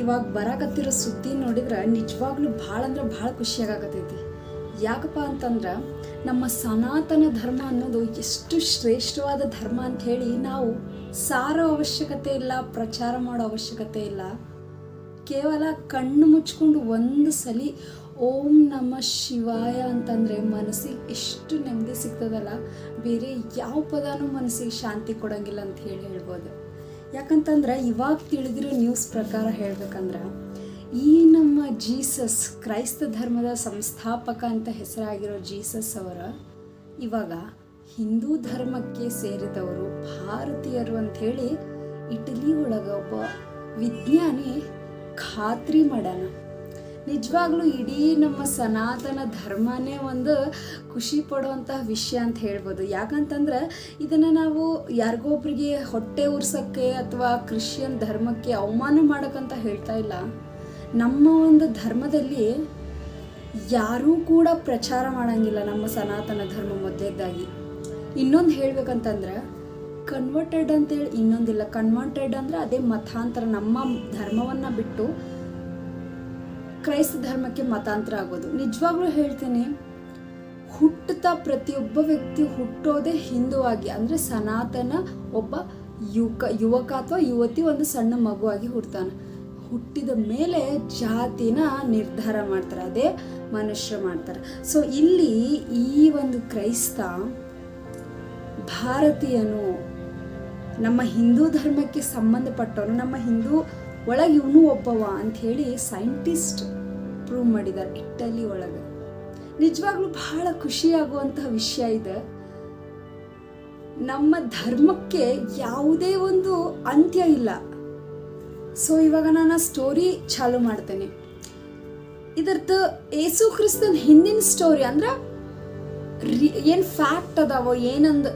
ಇವಾಗ ಬರಾಕತ್ತಿರೋ ಸುದ್ದಿ ನೋಡಿದ್ರೆ ನಿಜವಾಗ್ಲೂ ಭಾಳ ಅಂದ್ರೆ ಭಾಳ ಖುಷಿಯಾಗತೈತಿ. ಯಾಕಪ್ಪ ಅಂತಂದ್ರೆ ನಮ್ಮ ಸನಾತನ ಧರ್ಮ ಅನ್ನೋದು ಎಷ್ಟು ಶ್ರೇಷ್ಠವಾದ ಧರ್ಮ ಅಂತ ಹೇಳಿ ನಾವು ಸಾರೋ ಅವಶ್ಯಕತೆ ಇಲ್ಲ, ಪ್ರಚಾರ ಮಾಡೋ ಅವಶ್ಯಕತೆ ಇಲ್ಲ. ಕೇವಲ ಕಣ್ಣು ಮುಚ್ಕೊಂಡು ಒಂದು ಸಲ ಓಂ ನಮಃ ಶಿವಾಯ ಅಂತಂದರೆ ಮನಸ್ಸಿಗೆ ಎಷ್ಟು ನೆಮ್ಮದಿ ಸಿಗ್ತದಲ್ಲ, ಬೇರೆ ಯಾವ ಪದನೂ ಮನಸ್ಸಿಗೆ ಶಾಂತಿ ಕೊಡೋಂಗಿಲ್ಲ ಅಂತ ಹೇಳ್ಬೋದು. ಯಾಕಂತಂದ್ರೆ ಇವಾಗ ತಿಳಿದಿರೋ ನ್ಯೂಸ್ ಪ್ರಕಾರ ಹೇಳ್ಬೇಕಂದ್ರೆ ಈ ನಮ್ಮ ಜೀಸಸ್, ಕ್ರೈಸ್ತ ಧರ್ಮದ ಸಂಸ್ಥಾಪಕ ಅಂತ ಹೆಸರಾಗಿರೋ ಜೀಸಸ್ ಅವರ ಇವಾಗ ಹಿಂದೂ ಧರ್ಮಕ್ಕೆ ಸೇರಿದವರು ಭಾರತೀಯರು ಅಂಥೇಳಿ ಇಟಲಿ ಒಳಗೆ ಒಬ್ಬ ವಿಜ್ಞಾನಿ ಖಾತ್ರಿ ಮಾಡ್ಯಾನ. ನಿಜವಾಗ್ಲೂ ಇಡೀ ನಮ್ಮ ಸನಾತನ ಧರ್ಮನೇ ಒಂದು ಖುಷಿ ಪಡುವಂತಹ ವಿಷಯ ಅಂತ ಹೇಳ್ಬೋದು. ಯಾಕಂತಂದ್ರೆ ಇದನ್ನು ನಾವು ಯಾರಿಗೊಬ್ರಿಗೆ ಹೊಟ್ಟೆ ಉರ್ಸೋಕ್ಕೆ ಅಥವಾ ಕ್ರಿಶ್ಚಿಯನ್ ಧರ್ಮಕ್ಕೆ ಅವಮಾನ ಮಾಡೋಕ್ಕಂತ ಹೇಳ್ತಾ ಇಲ್ಲ. ನಮ್ಮ ಒಂದು ಧರ್ಮದಲ್ಲಿ ಯಾರೂ ಕೂಡ ಪ್ರಚಾರ ಮಾಡೋಂಗಿಲ್ಲ ನಮ್ಮ ಸನಾತನ ಧರ್ಮ ಮೊದಲೇದಾಗಿ. ಇನ್ನೊಂದು ಹೇಳ್ಬೇಕಂತಂದ್ರೆ ಕನ್ವರ್ಟೆಡ್ ಅಂತೇಳಿ ಇನ್ನೊಂದಿಲ್ಲ. ಕನ್ವರ್ಟೆಡ್ ಅಂದರೆ ಅದೇ ಮತಾಂತರ, ನಮ್ಮ ಧರ್ಮವನ್ನು ಬಿಟ್ಟು ಕ್ರೈಸ್ತ ಧರ್ಮಕ್ಕೆ ಮತಾಂತರ ಆಗೋದು. ನಿಜವಾಗ್ಲೂ ಹೇಳ್ತೀನಿ, ಹುಟ್ಟುತ್ತಾ ಪ್ರತಿಯೊಬ್ಬ ವ್ಯಕ್ತಿ ಹುಟ್ಟೋದೇ ಹಿಂದುವಾಗಿ, ಅಂದರೆ ಸನಾತನ ಒಬ್ಬ ಯುವಕ ಅಥವಾ ಯುವತಿ ಒಂದು ಸಣ್ಣ ಮಗುವಾಗಿ ಹುಡ್ತಾನೆ. ಹುಟ್ಟಿದ ಮೇಲೆ ಜಾತಿನ ನಿರ್ಧಾರ ಮಾಡ್ತಾರೆ, ಅದೇ ಮನುಷ್ಯ ಮಾಡ್ತಾರೆ. ಸೊ ಇಲ್ಲಿ ಈ ಒಂದು ಕ್ರೈಸ್ತ ಭಾರತೀಯನು, ನಮ್ಮ ಹಿಂದೂ ಧರ್ಮಕ್ಕೆ ಸಂಬಂಧಪಟ್ಟವನು, ನಮ್ಮ ಹಿಂದೂ ಒಳಗೆ ಇವನು ಒಬ್ಬವ ಅಂಥೇಳಿ ಸೈಂಟಿಸ್ಟ್ ಪ್ರೂವ್ ಮಾಡಿದ್ದಾರೆ ಇಟಲಿ ಒಳಗೆ. ನಿಜವಾಗ್ಲೂ ಬಹಳ ಖುಷಿಯಾಗುವಂತಹ ವಿಷಯ ಇದೆ. ನಮ್ಮ ಧರ್ಮಕ್ಕೆ ಯಾವುದೇ ಒಂದು ಅಂತ್ಯ ಇಲ್ಲ. ಸೊ ಇವಾಗ ನಾನು ಸ್ಟೋರಿ ಚಾಲು ಮಾಡ್ತೇನೆ. ಇದರದ್ದು ಏಸು ಕ್ರಿಸ್ತನ ಹಿಂದಿನ ಸ್ಟೋರಿ ಅಂದ್ರೆ ಏನು ಫ್ಯಾಕ್ಟ್ ಅದಾವೋ, ಏನಂದು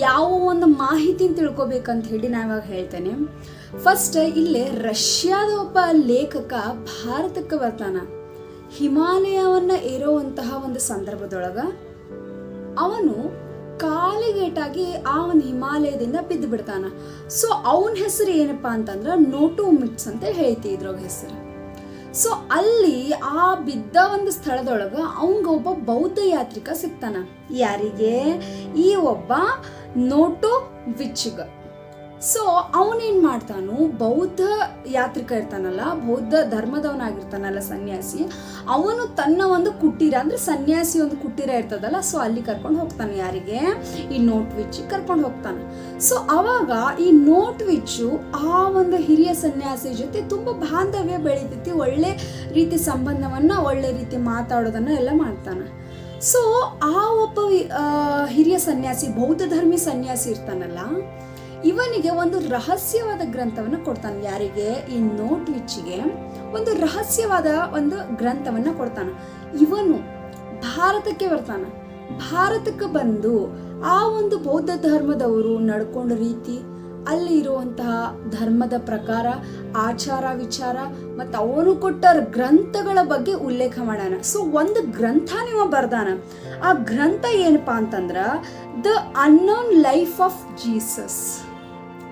ಯಾವ ಒಂದು ಮಾಹಿತಿನ ತಿಳ್ಕೊಬೇಕಂತ ಹೇಳಿ ನಾನು ಇವಾಗ ಹೇಳ್ತೇನೆ. ಫಸ್ಟ್ ಇಲ್ಲೇ ರಷ್ಯಾದ ಒಬ್ಬ ಲೇಖಕ ಭಾರತಕ್ಕೆ ಬರ್ತಾನ. ಹಿಮಾಲಯವನ್ನು ಏರುವಂತಹ ಒಂದು ಸಂದರ್ಭದೊಳಗೆ ಅವನು ಕಾಲಿಗೇಟಾಗಿ ಆ ಒಂದು ಹಿಮಾಲಯದಿಂದ ಬಿದ್ದು ಬಿಡ್ತಾನ. ಸೊ ಅವನ ಹೆಸರು ಏನಪ್ಪ ಅಂತಂದ್ರೆ ನೋಟೋಮಿಟ್ಸ್ ಅಂತ ಹೇಳ್ತಿ ಇದ್ರೊಳಗ ಹೆಸರು. ಸೊ ಅಲ್ಲಿ ಆ ಬಿದ್ದ ಒಂದು ಸ್ಥಳದೊಳಗೆ ಅವಂಗ ಒಬ್ಬ ಬೌದ್ಧ ಯಾತ್ರಿಕ ಸಿಗ್ತಾನ. ಯಾರಿಗೆ? ಈ ಒಬ್ಬ ನೋಟೋವಿಚ್ಗ. ಸೊ ಅವನೇನ್ ಮಾಡ್ತಾನು, ಬೌದ್ಧ ಯಾತ್ರಿಕ ಇರ್ತಾನಲ್ಲ, ಬೌದ್ಧ ಧರ್ಮದವನಾಗಿರ್ತಾನಲ್ಲ ಸನ್ಯಾಸಿ, ಅವನು ತನ್ನ ಒಂದು ಕುಟೀರ, ಅಂದ್ರೆ ಸನ್ಯಾಸಿ ಒಂದು ಕುಟೀರ ಇರ್ತದಲ್ಲ, ಸೊ ಅಲ್ಲಿ ಕರ್ಕೊಂಡು ಹೋಗ್ತಾನೆ. ಯಾರಿಗೆ? ಈ ನೋಟ್ವಿಚ್ ಕರ್ಕೊಂಡು ಹೋಗ್ತಾನೆ. ಸೊ ಅವಾಗ ಈ ನೋಟ್ವಿಚ್ಚು ಆ ಒಂದು ಹಿರಿಯ ಸನ್ಯಾಸಿ ಜೊತೆ ತುಂಬಾ ಬಾಂಧವ್ಯ ಬೆಳೀತೈತಿ, ಒಳ್ಳೆ ರೀತಿ ಸಂಬಂಧವನ್ನ, ಒಳ್ಳೆ ರೀತಿ ಮಾತಾಡೋದನ್ನ ಎಲ್ಲ ಮಾಡ್ತಾನೆ. ಸೊ ಆ ಒಬ್ಬ ಹಿರಿಯ ಸನ್ಯಾಸಿ, ಬೌದ್ಧ ಧರ್ಮಿ ಸನ್ಯಾಸಿ ಇರ್ತಾನಲ್ಲ, ಇವನಿಗೆ ಒಂದು ರಹಸ್ಯವಾದ ಗ್ರಂಥವನ್ನು ಕೊಡ್ತಾನೆ. ಯಾರಿಗೆ? ಈ ನೋಟ್ವಿಚ್ಗೆ ಒಂದು ರಹಸ್ಯವಾದ ಒಂದು ಗ್ರಂಥವನ್ನು ಕೊಡ್ತಾನೆ. ಇವನು ಭಾರತಕ್ಕೆ ಬರ್ತಾನೆ. ಭಾರತಕ್ಕೆ ಬಂದು ಆ ಒಂದು ಬೌದ್ಧ ಧರ್ಮದವರು ನಡ್ಕೊಂಡ ರೀತಿ, ಅಲ್ಲಿ ಇರುವಂತಹ ಧರ್ಮದ ಪ್ರಕಾರ, ಆಚಾರ ವಿಚಾರ ಮತ್ತು ಅವನು ಕೊಟ್ಟ ಗ್ರಂಥಗಳ ಬಗ್ಗೆ ಉಲ್ಲೇಖ ಮಾಡೋಣ. ಸೊ ಒಂದು ಗ್ರಂಥ ನೀವು ಬರ್ದಾನ. ಆ ಗ್ರಂಥ ಏನಪ್ಪಾ ಅಂತಂದ್ರೆ the unknown life of Jesus.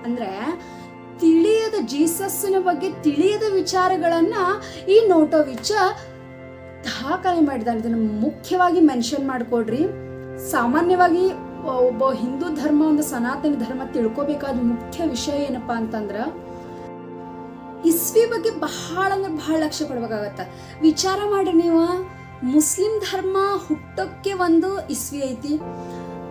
ಅಂದ್ರೆ ತಿಳಿಯದ ಜೀಸಸ್ನ ಬಗ್ಗೆ ತಿಳಿಯದ ವಿಚಾರಗಳನ್ನ ಈ ನೋಟೋವಿಚ್ ದಾಖಲೆ ಮಾಡಿದಾನೆ. ಇದನ್ನು ಮುಖ್ಯವಾಗಿ ಮೆನ್ಷನ್ ಮಾಡ್ಕೊಡ್ರಿ. ಸಾಮಾನ್ಯವಾಗಿ ಒಬ್ಬ ಹಿಂದೂ ಧರ್ಮ, ಒಂದು ಸನಾತನ ಧರ್ಮ ತಿಳ್ಕೊಬೇಕಾದ ಮುಖ್ಯ ವಿಷಯ ಏನಪ್ಪಾ ಅಂತಂದ್ರ ಇಸ್ವಿ ಬಗ್ಗೆ ಬಹಳ ಅಂದ್ರೆ ಬಹಳ ಲಕ್ಷ್ಯ ಕೊಡ್ಬೇಕಾಗತ್ತ. ವಿಚಾರ ಮಾಡ್ರಿ ನೀವು, ಮುಸ್ಲಿಂ ಧರ್ಮ ಹುಟ್ಟಕ್ಕೆ ಒಂದು ಇಸ್ವಿ ಐತಿ,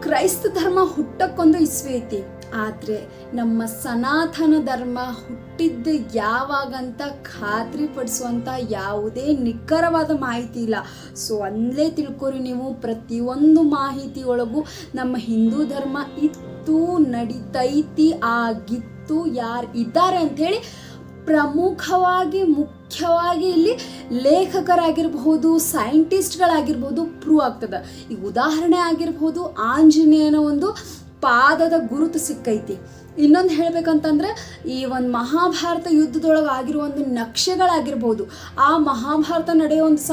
ಕ್ರೈಸ್ತ ಧರ್ಮ ಹುಟ್ಟಕ್ಕೊಂದು ಇಸ್ವಿ ಐತಿ. ಆದ್ರೆ ನಮ್ಮ ಸನಾತನ ಧರ್ಮ ಹುಟ್ಟಿದ್ದು ಯಾವಾಗಂತ ಖಾತ್ರಿ ಪಡಿಸುವಂತ ಯಾವುದೇ ನಿಖರವಾದ ಮಾಹಿತಿ ಇಲ್ಲ. ಸೊ ಅಲ್ಲೇ ತಿಳ್ಕೊರಿ ನೀವು, ಪ್ರತಿಯೊಂದು ಮಾಹಿತಿ ಒಳಗೂ ನಮ್ಮ ಹಿಂದೂ ಧರ್ಮ ಇತ್ತು, ನಡಿತೈತಿ, ಆಗಿತ್ತು, ಯಾರು ಇದ್ದಾರೆ ಅಂಥೇಳಿ ಪ್ರಮುಖವಾಗಿ ಮುಖ್ಯವಾಗಿ ಇಲ್ಲಿ ಲೇಖಕರಾಗಿರ್ಬಹುದು, ಸೈಂಟಿಸ್ಟ್ಗಳಾಗಿರ್ಬಹುದು ಪ್ರೂವ್ ಆಗ್ತದೆ. ಈಗ ಉದಾಹರಣೆ ಆಗಿರ್ಬಹುದು, ಆಂಜನೇಯನ ಒಂದು ಪಾದದ ಗುರುತು ಸಿಕ್ಕೈತಿ. ಇನ್ನೊಂದು ಹೇಳಬೇಕಂತಂದ್ರೆ ಈ ಒಂದು ಮಹಾಭಾರತ ಯುದ್ಧದೊಳಗೆ ಆಗಿರೋ ಒಂದು ನಕ್ಷೆಗಳಾಗಿರ್ಬೋದು, ಆ ಮಹಾಭಾರತ ನಡೆಯೋ ಒಂದು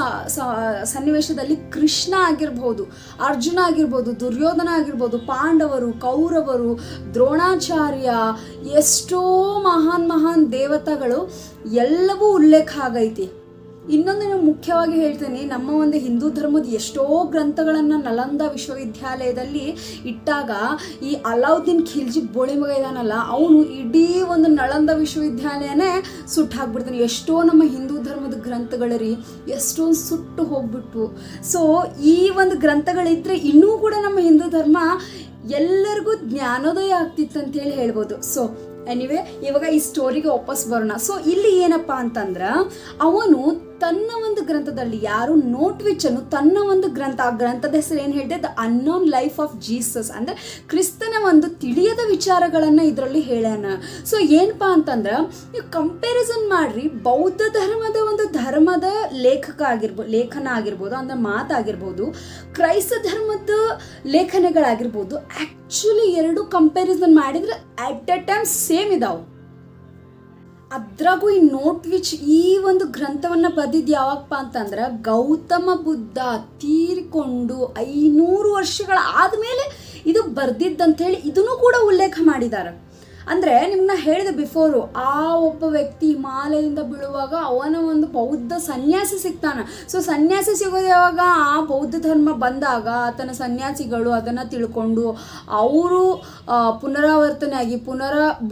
ಸನ್ನಿವೇಶದಲ್ಲಿ ಕೃಷ್ಣ ಆಗಿರ್ಬೋದು, ಅರ್ಜುನ ಆಗಿರ್ಬೋದು, ದುರ್ಯೋಧನ ಆಗಿರ್ಬೋದು, ಪಾಂಡವರು, ಕೌರವರು, ದ್ರೋಣಾಚಾರ್ಯ, ಎಷ್ಟೋ ಮಹಾನ್ ದೇವತೆಗಳು ಎಲ್ಲವೂ ಉಲ್ಲೇಖ ಆಗೈತಿ. ಇನ್ನೊಂದು ನಾನು ಮುಖ್ಯವಾಗಿ ಹೇಳ್ತೀನಿ, ನಮ್ಮ ಒಂದು ಹಿಂದೂ ಧರ್ಮದ ಎಷ್ಟೋ ಗ್ರಂಥಗಳನ್ನು ನಲಂದ ವಿಶ್ವವಿದ್ಯಾಲಯದಲ್ಲಿ ಇಟ್ಟಾಗ ಈ ಅಲಾವುದ್ದೀನ್ ಖಿಲ್ಜಿ ಬೋಳಿ ಮಗ ಇದಾನಲ್ಲ, ಅವನು ಇಡೀ ಒಂದು ನಳಂದ ವಿಶ್ವವಿದ್ಯಾಲಯನೇ ಸುಟ್ಟು ಹಾಕ್ಬಿಡ್ತಾನೆ. ಎಷ್ಟೋ ನಮ್ಮ ಹಿಂದೂ ಧರ್ಮದ ಗ್ರಂಥಗಳರಿ ಎಷ್ಟೊಂದು ಸುಟ್ಟು ಹೋಗ್ಬಿಟ್ಟು. ಸೊ ಈ ಒಂದು ಗ್ರಂಥಗಳಿದ್ರೆ ಇನ್ನೂ ಕೂಡ ನಮ್ಮ ಹಿಂದೂ ಧರ್ಮ ಎಲ್ಲರಿಗೂ ಜ್ಞಾನೋದಯ ಆಗ್ತಿತ್ತು ಅಂತೇಳಿ ಹೇಳ್ಬೋದು. ಸೊ ಎನಿವೆ, ಇವಾಗ ಈ ಸ್ಟೋರಿಗೆ ವಾಪಸ್ ಬರೋಣ. ಸೊ ಇಲ್ಲಿ ಏನಪ್ಪ ಅಂತಂದ್ರೆ, ಅವನು ತನ್ನ ಒಂದು ಗ್ರಂಥದಲ್ಲಿ, ಯಾರು ನೋಟ್ವಿಚನು ತನ್ನ ಒಂದು ಗ್ರಂಥ, ಆ ಗ್ರಂಥದ ಹೆಸರು ಏನು ಹೇಳಿದೆ, the unknown life of Jesus, ಅಂದರೆ ಕ್ರಿಸ್ತನ ಒಂದು ತಿಳಿಯದ ವಿಚಾರಗಳನ್ನು ಇದರಲ್ಲಿ ಹೇಳ್ಯಾನ. ಸೊ ಏನಪ್ಪ ಅಂತಂದ್ರೆ, ನೀವು ಕಂಪ್ಯಾರಿಸನ್ ಮಾಡ್ರಿ, ಬೌದ್ಧ ಧರ್ಮದ ಲೇಖನ ಆಗಿರ್ಬೋದು, ಅಂದ್ರೆ ಮಾತಾಗಿರ್ಬೋದು, ಕ್ರೈಸ್ತ ಧರ್ಮದ ಲೇಖನಗಳಾಗಿರ್ಬೋದು, ಆ್ಯಕ್ಚುಲಿ ಎರಡು ಕಂಪ್ಯಾರಿಸನ್ ಮಾಡಿದ್ರೆ ಅಟ್ ಅ ಟೈಮ್ ಸೇಮ್ ಇದಾವೆ. ಅದ್ರಾಗೂ ಈ ನೋಟ್ವಿಚ್ ಈ ಒಂದು ಗ್ರಂಥವನ್ನು ಬರೆದಿದ್ದು ಯಾವಾಗಪ್ಪ ಅಂತಂದ್ರೆ, ಗೌತಮ ಬುದ್ಧ ತೀರಿಕೊಂಡು 500 ವರ್ಷಗಳ ಆದಮೇಲೆ ಇದು ಬರ್ದಿದ್ದಂಥೇಳಿ ಇದನ್ನು ಕೂಡ ಉಲ್ಲೇಖ ಮಾಡಿದ್ದಾರೆ. ಅಂದರೆ ನಿಮ್ಮನ್ನ ಹೇಳಿದೆ ಬಿಫೋರು, ಆ ಒಬ್ಬ ವ್ಯಕ್ತಿ ಹಿಮಾಲಯದಿಂದ ಬೀಳುವಾಗ ಅವನ ಒಂದು ಬೌದ್ಧ ಸನ್ಯಾಸಿ ಸಿಗ್ತಾನೆ. ಸೊ ಸನ್ಯಾಸಿ ಸಿಗೋದು ಯಾವಾಗ, ಆ ಬೌದ್ಧ ಧರ್ಮ ಬಂದಾಗ ಆತನ ಸನ್ಯಾಸಿಗಳು ಅದನ್ನು ತಿಳ್ಕೊಂಡು ಅವರು ಪುನರಾವರ್ತನೆ ಆಗಿ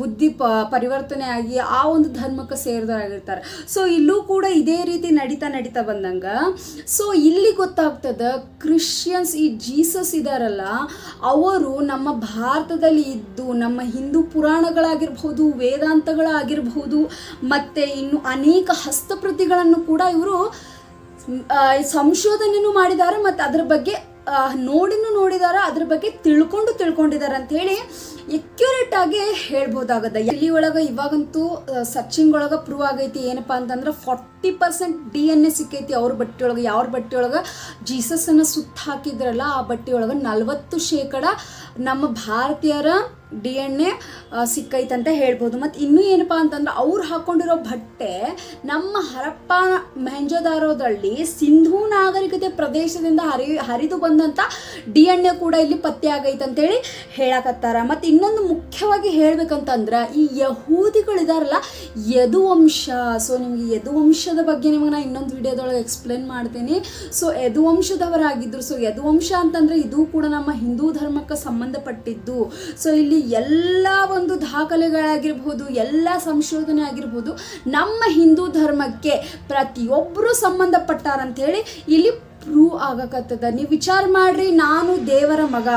ಬುದ್ಧಿ ಪರಿವರ್ತನೆ ಆಗಿ ಆ ಒಂದು ಧರ್ಮಕ್ಕೆ ಸೇರಿದವರಾಗಿರ್ತಾರೆ. ಸೊ ಇಲ್ಲೂ ಕೂಡ ಇದೇ ರೀತಿ ನಡೀತಾ ಬಂದಂಗೆ ಸೊ ಇಲ್ಲಿ ಗೊತ್ತಾಗ್ತದೆ, ಕ್ರಿಶ್ಚಿಯನ್ಸ್ ಈ ಜೀಸಸ್ ಇದಾರಲ್ಲ, ಅವರು ನಮ್ಮ ಭಾರತದಲ್ಲಿ ಇದ್ದು ನಮ್ಮ ಹಿಂದೂ ಪುರಾಣಗಳಾಗಿರ್ಬೋದು, ವೇದಾಂತಗಳಾಗಿರ್ಬೋದು, ಮತ್ತು ಇನ್ನು ಅನೇಕ ಹಸ್ತಪ್ರತಿಗಳನ್ನು ಕೂಡ ಇವರು ಸಂಶೋಧನೆಯೂ ಮಾಡಿದ್ದಾರೆ, ಮತ್ತು ಅದ್ರ ಬಗ್ಗೆ ನೋಡಿದ್ದಾರೆ, ಅದ್ರ ಬಗ್ಗೆ ತಿಳ್ಕೊಂಡಿದ್ದಾರೆ ಅಂತ ಹೇಳಿ ಎಕ್ಯುರೇಟ್ ಆಗಿ ಹೇಳ್ಬೋದಾಗದ. ಇಲ್ಲಿ ಒಳಗೆ ಇವಾಗಂತೂ ಸರ್ಚಿಂಗ್ ಒಳಗೆ ಪ್ರೂವ್ ಆಗೈತಿ. ಏನಪ್ಪ ಅಂತಂದ್ರೆ 40% DNA ಸಿಕ್ಕೈತಿ ಅವ್ರ ಬಟ್ಟೆ ಒಳಗೆ. ಯಾವ ಬಟ್ಟೆ ಒಳಗೆ ಜೀಸಸ್ಸನ್ನು ಸುತ್ತ ಹಾಕಿದ್ರಲ್ಲ, ಆ ಬಟ್ಟೆ ಒಳಗೆ 40% ನಮ್ಮ ಭಾರತೀಯರ DNA ಸಿಕ್ಕೈತಂತ ಹೇಳ್ಬೋದು. ಮತ್ತು ಇನ್ನೂ ಏನಪ್ಪ ಅಂತಂದ್ರೆ, ಅವ್ರು ಹಾಕ್ಕೊಂಡಿರೋ ಬಟ್ಟೆ ನಮ್ಮ ಹರಪ್ಪ ಮೊಹೆಂಜೊದಾರೋದಲ್ಲಿ ಸಿಂಧೂ ನಾಗರಿಕತೆ ಪ್ರದೇಶದಿಂದ ಹರಿದು ಬಂದಂಥ DNA ಕೂಡ ಇಲ್ಲಿ ಪತ್ತೆ ಆಗೈತೆ ಅಂತೇಳಿ ಹೇಳಕತ್ತಾರ. ಮತ್ತು ಇನ್ನೊಂದು ಮುಖ್ಯವಾಗಿ ಹೇಳ್ಬೇಕಂತಂದ್ರೆ, ಈ ಯಹೂದಿಗಳಿದಾರಲ್ಲ, ಯದುವಂಶ. ಸೊ ನಿಮಗೆ ಯದುವಂಶದ ಬಗ್ಗೆ ನಿಮಗೆ ನಾನು ಇನ್ನೊಂದು ವಿಡಿಯೋದೊಳಗೆ ಎಕ್ಸ್ಪ್ಲೇನ್ ಮಾಡ್ತೀನಿ. ಸೊ ಯದುವಂಶದವರಾಗಿದ್ದರು. ಸೊ ಯದುವಂಶ ಅಂತಂದರೆ ಇದು ಕೂಡ ನಮ್ಮ ಹಿಂದೂ ಧರ್ಮಕ್ಕೆ ಸಂಬಂಧಪಟ್ಟಿದ್ದು. ಸೊ ಇಲ್ಲಿ ಎಲ್ಲ ಒಂದು ದಾಖಲೆಗಳಾಗಿರ್ಬೋದು, ಎಲ್ಲ ಸಂಶೋಧನೆ ಆಗಿರ್ಬೋದು, ನಮ್ಮ ಹಿಂದೂ ಧರ್ಮಕ್ಕೆ ಪ್ರತಿಯೊಬ್ಬರು ಸಂಬಂಧಪಟ್ಟಾರಂಥೇಳಿ ಇಲ್ಲಿ ಪ್ರೂವ್ ಆಗಕತ್ತದ. ನೀವು ವಿಚಾರ ಮಾಡ್ರಿ, ನಾನು ದೇವರ ಮಗ,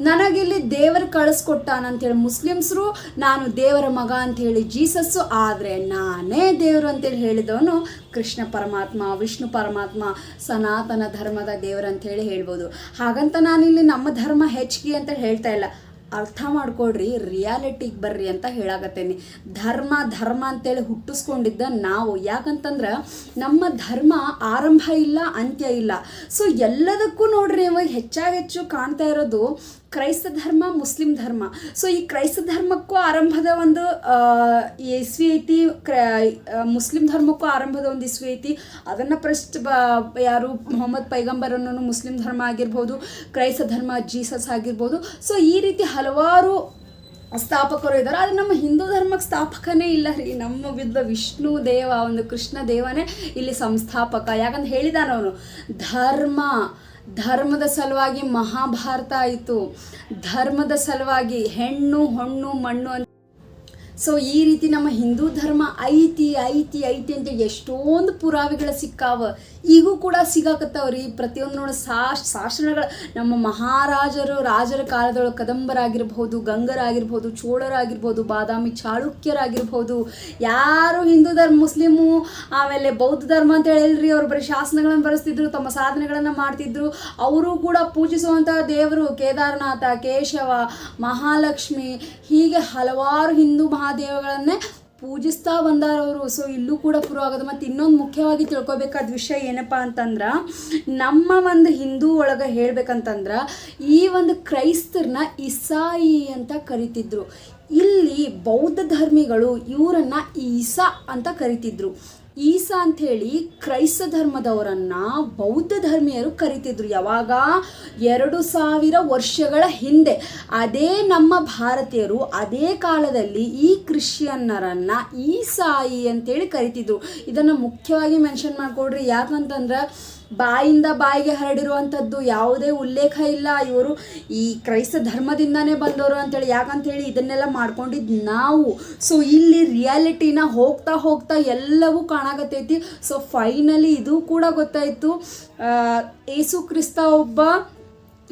ನನಗಿಲ್ಲಿ ದೇವರು ಕಳಿಸ್ಕೊಟ್ಟಾನಂತೇಳಿ ಮುಸ್ಲಿಮ್ಸರು, ನಾನು ದೇವರ ಮಗ ಅಂಥೇಳಿ ಜೀಸಸ್ಸು, ಆದರೆ ನಾನೇ ದೇವರು ಅಂತೇಳಿ ಹೇಳಿದವನು ಕೃಷ್ಣ ಪರಮಾತ್ಮ, ವಿಷ್ಣು ಪರಮಾತ್ಮ, ಸನಾತನ ಧರ್ಮದ ದೇವರು ಅಂಥೇಳಿ ಹೇಳ್ಬೋದು. ಹಾಗಂತ ನಾನಿಲ್ಲಿ ನಮ್ಮ ಧರ್ಮ ಹೆಚ್ಚಿಗೆ ಅಂತ ಹೇಳ್ತಾ ಇಲ್ಲ. ಅರ್ಥ ಮಾಡ್ಕೊಳ್ರಿ, ರಿಯಾಲಿಟಿಗೆ ಬರ್ರಿ ಅಂತ ಹೇಳಾಕತ್ತೇನೆ. ಧರ್ಮ ಅಂತೇಳಿ ಹುಟ್ಟಿಸ್ಕೊಂಡಿದ್ದ ನಾವು. ಯಾಕಂತಂದ್ರೆ ನಮ್ಮ ಧರ್ಮ ಆರಂಭ ಇಲ್ಲ, ಅಂತ್ಯ ಇಲ್ಲ. ಸೊ ಎಲ್ಲದಕ್ಕೂ ನೋಡ್ರಿ, ಇವಾಗ ಹೆಚ್ಚು ಕಾಣ್ತಾ ಇರೋದು ಕ್ರೈಸ್ತ ಧರ್ಮ, ಮುಸ್ಲಿಂ ಧರ್ಮ. ಸೊ ಈ ಕ್ರೈಸ್ತ ಧರ್ಮಕ್ಕೂ ಆರಂಭದ ಒಂದು ಇಸ್ವಿ ಐತಿ, ಮುಸ್ಲಿಂ ಧರ್ಮಕ್ಕೂ ಆರಂಭದ ಒಂದು ಇಸ್ವಿ ಐತಿ. ಅದನ್ನು ಯಾರು ಮೊಹಮ್ಮದ್ ಪೈಗಂಬರ್ ಅನ್ನೋನು ಮುಸ್ಲಿಂ ಧರ್ಮ ಆಗಿರ್ಬೋದು, ಕ್ರೈಸ್ತ ಧರ್ಮ ಜೀಸಸ್ ಆಗಿರ್ಬೋದು. ಸೊ ಈ ರೀತಿ ಹಲವಾರು ಸ್ಥಾಪಕರು ಇದ್ದಾರೆ. ಆದರೆ ನಮ್ಮ ಹಿಂದೂ ಧರ್ಮಕ್ಕೆ ಸ್ಥಾಪಕನೇ ಇಲ್ಲ ರೀ. ನಮ್ಮ ವಿಷ್ಣು ದೇವ, ಒಂದು ಕೃಷ್ಣ ದೇವನೇ ಇಲ್ಲಿ ಸಂಸ್ಥಾಪಕ. ಯಾಕಂತ ಹೇಳಿದಾನವನು, ಧರ್ಮದ ಸಲುವಾಗಿ ಮಹಾಭಾರತ ಆಯಿತು, ಧರ್ಮದ ಸಲುವಾಗಿ ಹೆಣ್ಣು ಹೊಣ್ಣು ಮಣ್ಣು ಅಂತ. ಸೊ ಈ ರೀತಿ ನಮ್ಮ ಹಿಂದೂ ಧರ್ಮ ಐತಿ ಅಂತ ಎಷ್ಟೊಂದು ಪುರಾವೆಗಳು ಸಿಕ್ಕಾವ, ಈಗೂ ಕೂಡ ಸಿಗಾಕತ್ತವ್ರಿ. ಪ್ರತಿಯೊಂದು ನೋಡಿ ಶಾಸನಗಳು ನಮ್ಮ ರಾಜರ ಕಾಲದೊಳಗೆ ಕದಂಬರಾಗಿರ್ಬೋದು, ಗಂಗರಾಗಿರ್ಬೋದು, ಚೋಳರಾಗಿರ್ಬೋದು, ಬಾದಾಮಿ ಚಾಳುಕ್ಯರಾಗಿರ್ಬೋದು, ಯಾರು ಹಿಂದೂ ಧರ್ಮ, ಮುಸ್ಲಿಮು, ಆಮೇಲೆ ಬೌದ್ಧ ಧರ್ಮ ಅಂತ ಹೇಳಿಲ್ರಿ. ಅವ್ರು ಬರೀ ಶಾಸನಗಳನ್ನು ಬರೆಸ್ತಿದ್ರು, ತಮ್ಮ ಸಾಧನೆಗಳನ್ನು ಮಾಡ್ತಿದ್ರು. ಅವರು ಕೂಡ ಪೂಜಿಸುವಂಥ ದೇವರು ಕೇದಾರನಾಥ, ಕೇಶವ, ಮಹಾಲಕ್ಷ್ಮಿ, ಹೀಗೆ ಹಲವಾರು ಹಿಂದೂ ಮಹಾದೇವಗಳನ್ನೇ ಪೂಜಿಸ್ತಾ ಬಂದಾರವರು. ಸೊ ಇಲ್ಲೂ ಕೂಡ ಪ್ರೂವ್ ಆಗೋದು. ಮತ್ತು ಇನ್ನೊಂದು ಮುಖ್ಯವಾಗಿ ತಿಳ್ಕೊಬೇಕಾದ ವಿಷಯ ಏನಪ್ಪ ಅಂತಂದ್ರೆ, ನಮ್ಮ ಒಂದು ಹಿಂದೂ ಒಳಗೆ ಹೇಳ್ಬೇಕಂತಂದ್ರೆ, ಈ ಒಂದು ಕ್ರೈಸ್ತರನ್ನ ಇಸಾಯಿ ಅಂತ ಕರಿತಿದ್ರು. ಇಲ್ಲಿ ಬೌದ್ಧ ಧರ್ಮಿಗಳು ಇವರನ್ನು ಈಸಾ ಅಂತ ಕರಿತಿದ್ರು. ಈಸಾ ಅಂಥೇಳಿ ಕ್ರೈಸ್ತ ಧರ್ಮದವರನ್ನು ಬೌದ್ಧ ಧರ್ಮೀಯರು ಕರಿತಿದ್ರು. ಯಾವಾಗ? 2000 ವರ್ಷಗಳ ಹಿಂದೆ. ಅದೇ ನಮ್ಮ ಭಾರತೀಯರು ಅದೇ ಕಾಲದಲ್ಲಿ ಈ ಕ್ರಿಶ್ಚಿಯನ್ನರನ್ನು ಈಸಾಯಿ ಅಂತೇಳಿ ಕರಿತಿದ್ರು. ಇದನ್ನು ಮುಖ್ಯವಾಗಿ ಮೆನ್ಷನ್ ಮಾಡಿಕೊಡ್ರಿ. ಯಾಕಂತಂದ್ರೆ ಬಾಯಿಂದ ಬಾಯಿಗೆ ಹರಡಿರುವಂಥದ್ದು ಯಾವುದೇ ಉಲ್ಲೇಖ ಇಲ್ಲ ಇವರು ಈ ಕ್ರೈಸ್ತ ಧರ್ಮದಿಂದನೇ ಬಂದವರು ಅಂತೇಳಿ. ಯಾಕಂತೇಳಿ ಇದನ್ನೆಲ್ಲ ಮಾಡ್ಕೊಂಡಿದ್ದು ನಾವು. ಸೊ ಇಲ್ಲಿ ರಿಯಾಲಿಟಿನ ಹೋಗ್ತಾ ಹೋಗ್ತಾ ಎಲ್ಲವೂ ಕಾಣಾಕತ್ತೈತಿ. ಸೊ ಫೈನಲಿ ಇದು ಕೂಡ ಗೊತ್ತಾಯಿತು, ಏಸು ಕ್ರಿಸ್ತ ಒಬ್ಬ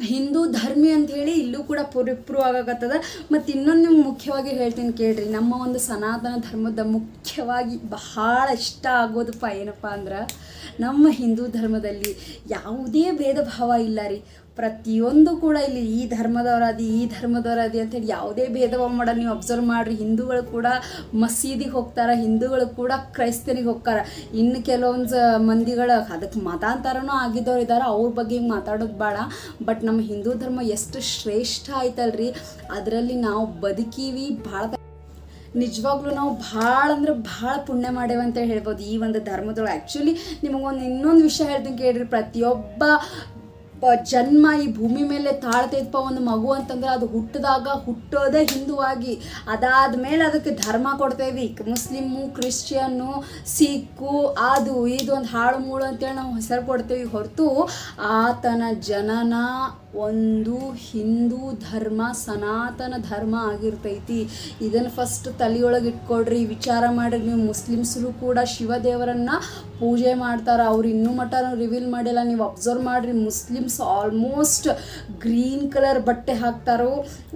ಹಿಂದೂ ಧರ್ಮಿ ಅಂಥೇಳಿ ಇಲ್ಲೂ ಕೂಡ ಪ್ರೂವ್ ಆಗಕತ್ತದ. ಮತ್ತು ಇನ್ನೊಂದು ನಿಮ್ಗೆ ಮುಖ್ಯವಾಗಿ ಹೇಳ್ತೀನಿ ಕೇಳ್ರಿ. ನಮ್ಮ ಒಂದು ಸನಾತನ ಧರ್ಮದ ಮುಖ್ಯವಾಗಿ ಬಹಳ ಇಷ್ಟ ಆಗೋದಪ್ಪ ಏನಪ್ಪ ಅಂದ್ರೆ, ನಮ್ಮ ಹಿಂದೂ ಧರ್ಮದಲ್ಲಿ ಯಾವುದೇ ಭೇದ ಭಾವ ಇಲ್ಲ ರೀ. ಪ್ರತಿಯೊಂದು ಕೂಡ ಇಲ್ಲಿ ಈ ಧರ್ಮದವರಾದಿ ಅಂಥೇಳಿ ಯಾವುದೇ ಭೇದ ಭಾವ ಮಾಡೋದು ನೀವು ಅಬ್ಸರ್ವ್ ಮಾಡಿರಿ. ಹಿಂದೂಗಳು ಕೂಡ ಮಸೀದಿಗೆ ಹೋಗ್ತಾರೆ, ಹಿಂದೂಗಳು ಕೂಡ ಕ್ರೈಸ್ತನಿಗೆ ಹೋಗ್ತಾರೆ. ಇನ್ನು ಕೆಲವೊಂದು ಮಂದಿಗಳು ಅದಕ್ಕೆ ಮತಾಂತರನೂ ಆಗಿದ್ದವ್ರು ಇದ್ದಾರೆ, ಅವ್ರ ಬಗ್ಗೆ ಹಿಂಗೆ ಮಾತಾಡೋದು ಬೇಡ. ಬಟ್ ನಮ್ಮ ಹಿಂದೂ ಧರ್ಮ ಎಷ್ಟು ಶ್ರೇಷ್ಠ ಆಯ್ತಲ್ರಿ, ಅದರಲ್ಲಿ ನಾವು ಬದುಕೀವಿ. ಭಾಳ ನಿಜವಾಗ್ಲೂ ನಾವು ಭಾಳ ಅಂದ್ರೆ ಭಾಳ ಪುಣ್ಯ ಮಾಡೇವೆ ಅಂತ ಹೇಳ್ಬೋದು ಈ ಒಂದು ಧರ್ಮದೊಳಗೆ. ಆ್ಯಕ್ಚುಲಿ ನಿಮಗೊಂದು ಇನ್ನೊಂದು ವಿಷಯ ಹೇಳ್ತೀನಿ ಕೇಳ್ರಿ. ಪ್ರತಿಯೊಬ್ಬ ಜನ್ಮ ಈ ಭೂಮಿ ಮೇಲೆ ತಾಳ್ತೈತಪ್ಪ ಒಂದು ಮಗು ಅಂತಂದ್ರೆ ಅದು ಹುಟ್ಟೋದೇ ಹಿಂದುವಾಗಿ. ಅದಾದಮೇಲೆ ಅದಕ್ಕೆ ಧರ್ಮ ಕೊಡ್ತೇವೆ. ಮುಸ್ಲಿಮು, ಕ್ರಿಶ್ಚಿಯನ್ನು, ಸಿಕ್ಕು, ಅದು ಇದು ಒಂದು ಹಾಳು ಮೂಳು ಅಂತೇಳಿ ನಾವು ಹೆಸರು ಕೊಡ್ತೇವೆ. ಹೊರತು ಆತನ ಜನನ ಒಂದು ಹಿಂದೂ ಧರ್ಮ, ಸನಾತನ ಧರ್ಮ ಆಗಿರ್ತೈತಿ. ಇದನ್ನು ಫಸ್ಟ್ ತಲೆಯೊಳಗೆ ಇಟ್ಕೊಳ್ರಿ, ವಿಚಾರ ಮಾಡಿರಿ. ನೀವು ಮುಸ್ಲಿಮ್ಸರು ಕೂಡ ಶಿವದೇವರನ್ನು ಪೂಜೆ ಮಾಡ್ತಾರೆ, ಅವ್ರು ಇನ್ನೂ ಮಟ್ಟ ರಿವೀಲ್ ಮಾಡಿಲ್ಲ. ನೀವು ಅಬ್ಸರ್ವ್ ಮಾಡಿರಿ, ಮುಸ್ಲಿಮ್ಸ್ ಆಲ್ಮೋಸ್ಟ್ ಗ್ರೀನ್ ಕಲರ್ ಬಟ್ಟೆ ಹಾಕ್ತಾರೋ.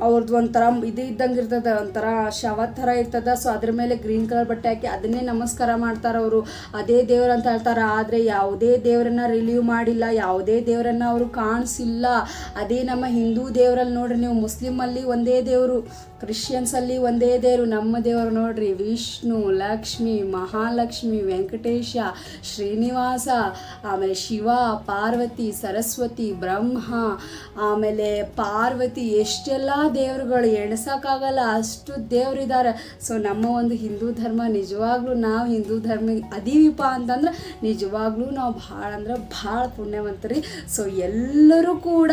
ಅವ್ರದ್ದು ಒಂಥರ ಇದು ಇದ್ದಂಗೆ ಇರ್ತದೆ, ಒಂಥರ ಶವ ಥರ ಇರ್ತದೆ. ಸೊ ಅದ್ರ ಮೇಲೆ ಗ್ರೀನ್ ಕಲರ್ ಬಟ್ಟೆ ಹಾಕಿ ಅದನ್ನೇ ನಮಸ್ಕಾರ ಮಾಡ್ತಾರೆ ಅವರು. ಅದೇ ದೇವ್ರು ಅಂತ ಹೇಳ್ತಾರೆ. ಆದರೆ ಯಾವುದೇ ದೇವರನ್ನು ರಿಲೀವ್ ಮಾಡಿಲ್ಲ, ಯಾವುದೇ ದೇವರನ್ನು ಅವರು ಕಾಣಿಸಿಲ್ಲ. ಅದೇ ನಮ್ಮ ಹಿಂದೂ ದೇವರಲ್ಲಿ ನೋಡ್ರಿ ನೀವು, ಮುಸ್ಲಿಮಲ್ಲಿ ಒಂದೇ ದೇವರು, ಕ್ರಿಶ್ಚಿಯನ್ಸಲ್ಲಿ ಒಂದೇ ದೇವರು. ನಮ್ಮ ದೇವರು ನೋಡ್ರಿ ವಿಷ್ಣು, ಲಕ್ಷ್ಮಿ, ಮಹಾಲಕ್ಷ್ಮಿ, ವೆಂಕಟೇಶ, ಶ್ರೀನಿವಾಸ, ಆಮೇಲೆ ಶಿವ, ಪಾರ್ವತಿ, ಸರಸ್ವತಿ, ಬ್ರಹ್ಮ, ಆಮೇಲೆ ಪಾರ್ವತಿ, ಎಷ್ಟೆಲ್ಲ ದೇವರುಗಳು ಎಣಿಸೋಕ್ಕಾಗಲ್ಲ, ಅಷ್ಟು ದೇವರಿದ್ದಾರೆ. ಸೊ ನಮ್ಮ ಒಂದು ಹಿಂದೂ ಧರ್ಮ ನಿಜವಾಗ್ಲೂ ನಾವು ಹಿಂದೂ ಧರ್ಮ ಅದೀವಿಪ ಅಂತಂದ್ರೆ ನಿಜವಾಗ್ಲೂ ನಾವು ಭಾಳ ಅಂದ್ರೆ ಭಾಳ ಪುಣ್ಯವಂತರಿ. ಸೊ ಎಲ್ಲರೂ ಕೂಡ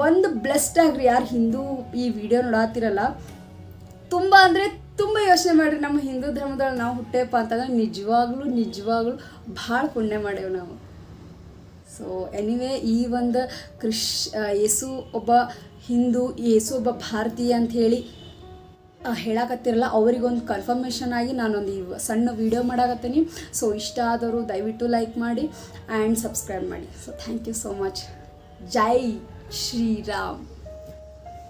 ಒಂದು ಬ್ಲೆಸ್ಡ್ ಆಗ್ರಿ. ಯಾರು ಹಿಂದೂ ಈ ವಿಡಿಯೋ ನೋಡಾತಿರಲ್ಲ, ತುಂಬ ಅಂದರೆ ತುಂಬ ಯೋಚನೆ ಮಾಡಿರಿ. ನಮ್ಮ ಹಿಂದೂ ಧರ್ಮದಲ್ಲಿ ನಾವು ಹುಟ್ಟೇಪ್ಪ ಅಂತಂದ್ರೆ ನಿಜವಾಗ್ಲೂ ಭಾಳ ಪುಣ್ಯ ಮಾಡೇವು ನಾವು. ಸೊ ಎನಿವೇ, ಈ ಒಂದು ಯೇಸು ಒಬ್ಬ ಹಿಂದೂ, ಯೇಸು ಒಬ್ಬ ಭಾರತೀಯ ಅಂಥೇಳಿ ಹೇಳಕತ್ತಿರಲ್ಲ, ಅವರಿಗೊಂದು ಕನ್ಫರ್ಮೇಷನ್ ಆಗಿ ನಾನೊಂದು ಸಣ್ಣ ವಿಡಿಯೋ ಮಾಡಾಕತ್ತೀನಿ. ಸೊ ಇಷ್ಟ ಆದವರು ದಯವಿಟ್ಟು ಲೈಕ್ ಮಾಡಿ ಆ್ಯಂಡ್ ಸಬ್ಸ್ಕ್ರೈಬ್ ಮಾಡಿ. So thank you so much. ಜೈ ಶ್ರೀರಾಮ್.